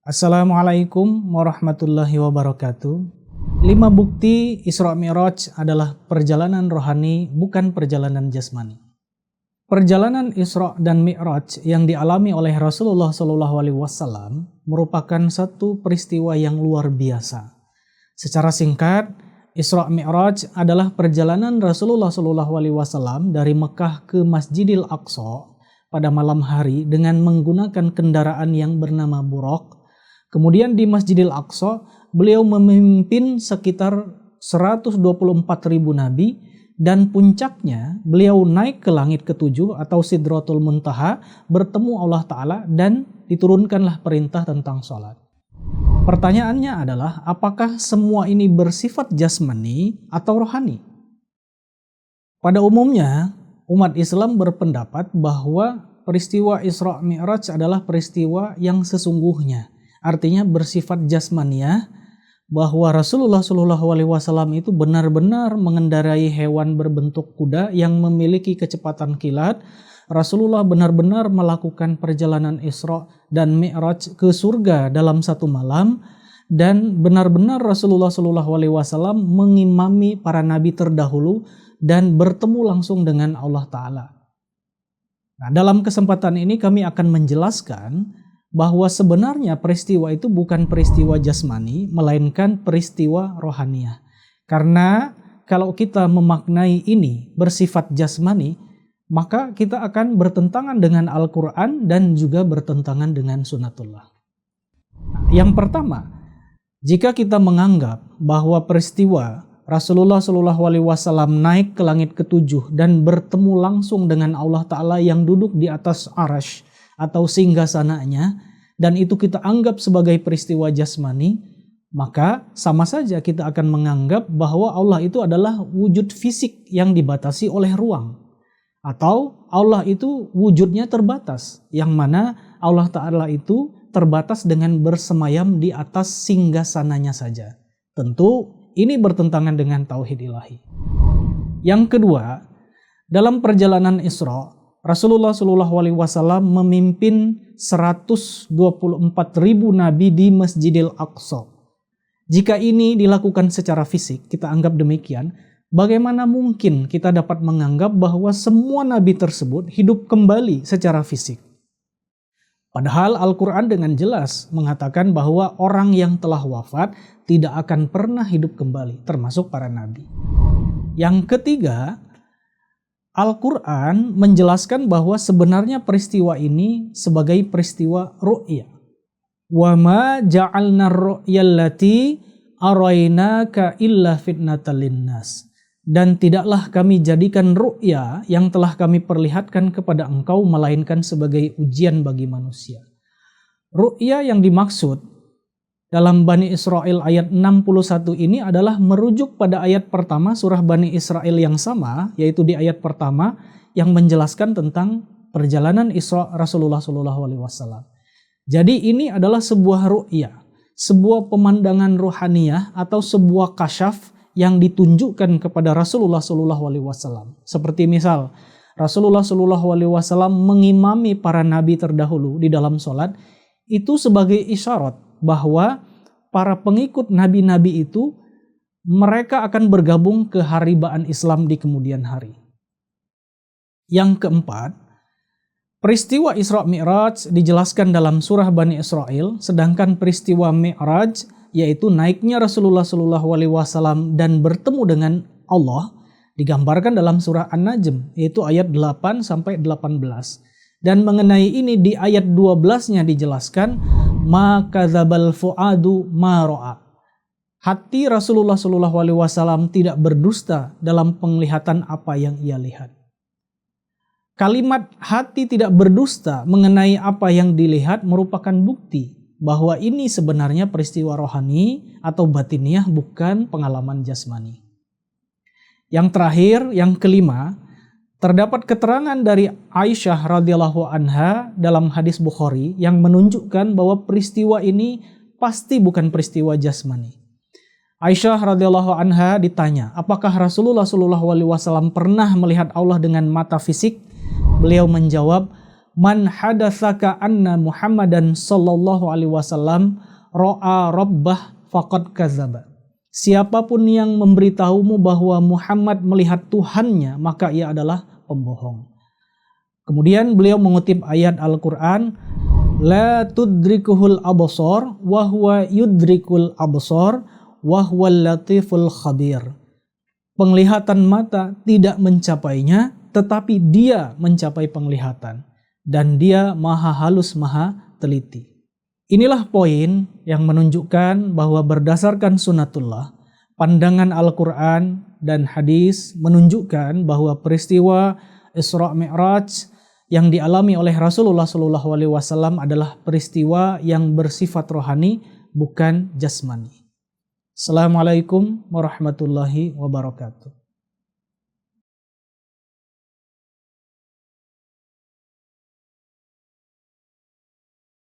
Assalamualaikum warahmatullahi wabarakatuh. 5 bukti Isra Mi'raj adalah perjalanan rohani, bukan perjalanan jasmani. Perjalanan Isra dan Mi'raj yang dialami oleh Rasulullah SAW merupakan satu peristiwa yang luar biasa. Secara singkat, Isra Mi'raj adalah perjalanan Rasulullah SAW dari Mekah ke Masjidil Aqsa pada malam hari dengan menggunakan kendaraan yang bernama Buraq. Kemudian di Masjidil Aqsa, beliau memimpin sekitar 124.000 nabi dan puncaknya beliau naik ke langit ketujuh atau Sidratul Muntaha, bertemu Allah Ta'ala dan diturunkanlah perintah tentang sholat. Pertanyaannya adalah, apakah semua ini bersifat jasmani atau rohani? Pada umumnya, umat Islam berpendapat bahwa peristiwa Isra Mi'raj adalah peristiwa yang sesungguhnya. Artinya bersifat jasmaniah, bahwa Rasulullah SAW itu benar-benar mengendarai hewan berbentuk kuda yang memiliki kecepatan kilat. Rasulullah benar-benar melakukan perjalanan Isra dan Mi'raj ke surga dalam satu malam, dan benar-benar Rasulullah SAW mengimami para nabi terdahulu dan bertemu langsung dengan Allah Ta'ala. Nah, dalam kesempatan ini kami akan menjelaskan bahwa sebenarnya peristiwa itu bukan peristiwa jasmani, melainkan peristiwa rohaniah. Karena kalau kita memaknai ini bersifat jasmani, maka kita akan bertentangan dengan Al-Quran dan juga bertentangan dengan Sunnatullah. Yang pertama, jika kita menganggap bahwa peristiwa Rasulullah SAW naik ke langit ketujuh dan bertemu langsung dengan Allah Ta'ala yang duduk di atas arash atau singgasananya, dan itu kita anggap sebagai peristiwa jasmani, maka sama saja kita akan menganggap bahwa Allah itu adalah wujud fisik yang dibatasi oleh ruang, atau Allah itu wujudnya terbatas, yang mana Allah Ta'ala itu terbatas dengan bersemayam di atas singgasananya saja. Tentu ini bertentangan dengan tauhid ilahi. Yang kedua, dalam perjalanan Isra, Rasulullah SAW memimpin 124.000 nabi di Masjidil Aqsa. Jika ini dilakukan secara fisik, kita anggap demikian, bagaimana mungkin kita dapat menganggap bahwa semua nabi tersebut hidup kembali secara fisik? Padahal Al-Quran dengan jelas mengatakan bahwa orang yang telah wafat tidak akan pernah hidup kembali, termasuk para nabi. Yang ketiga, Al-Quran menjelaskan bahwa sebenarnya peristiwa ini sebagai peristiwa ru'ya. Wa ma ja'alna ar-ru'ya allati araynaka illa fitnatan linnas. Dan tidaklah kami jadikan ru'ya yang telah kami perlihatkan kepada engkau melainkan sebagai ujian bagi manusia. Ru'ya yang dimaksud dalam Bani Israel ayat 61 ini adalah merujuk pada ayat pertama surah Bani Israel yang sama, yaitu di ayat pertama yang menjelaskan tentang perjalanan Isra Rasulullah SAW. Jadi ini adalah sebuah ru'ya, sebuah pemandangan ruhaniyah atau sebuah kasyaf yang ditunjukkan kepada Rasulullah SAW. Seperti misal Rasulullah SAW mengimami para nabi terdahulu di dalam sholat, itu sebagai isyarat bahwa para pengikut nabi-nabi itu mereka akan bergabung ke haribaan Islam di kemudian hari. Yang keempat, peristiwa Isra Mi'raj dijelaskan dalam surah Bani Israel, sedangkan peristiwa Mi'raj yaitu naiknya Rasulullah SAW dan bertemu dengan Allah digambarkan dalam surah An-Najm, yaitu ayat 8-18. Dan mengenai ini di ayat 12-nya dijelaskan, ma kadzabal fuadu ma ra'a. Hati Rasulullah SAW tidak berdusta dalam penglihatan apa yang ia lihat. Kalimat hati tidak berdusta mengenai apa yang dilihat merupakan bukti bahwa ini sebenarnya peristiwa rohani atau batiniah, bukan pengalaman jasmani. Yang terakhir, yang kelima, terdapat keterangan dari Aisyah radhiyallahu anha dalam hadis Bukhari yang menunjukkan bahwa peristiwa ini pasti bukan peristiwa jasmani. Aisyah radhiyallahu anha ditanya, apakah Rasulullah SAW pernah melihat Allah dengan mata fisik? Beliau menjawab, man hadatsaka anna Muhammadan sallallahu alaihi wasallam ra'a rabbah faqad kadzaba. Siapapun yang memberitahumu bahwa Muhammad melihat Tuhannya, maka ia adalah pembohong. Kemudian beliau mengutip ayat Al-Quran, la tudrikuhul absar wa huwa yudrikul absar wa huwal latiful khabir. Penglihatan mata tidak mencapainya, tetapi dia mencapai penglihatan. Dan dia maha halus, maha teliti. Inilah poin yang menunjukkan bahwa berdasarkan sunnatullah, pandangan Al-Quran dan hadis menunjukkan bahwa peristiwa Isra Mi'raj yang dialami oleh Rasulullah SAW adalah peristiwa yang bersifat rohani, bukan jasmani. Assalamualaikum warahmatullahi wabarakatuh.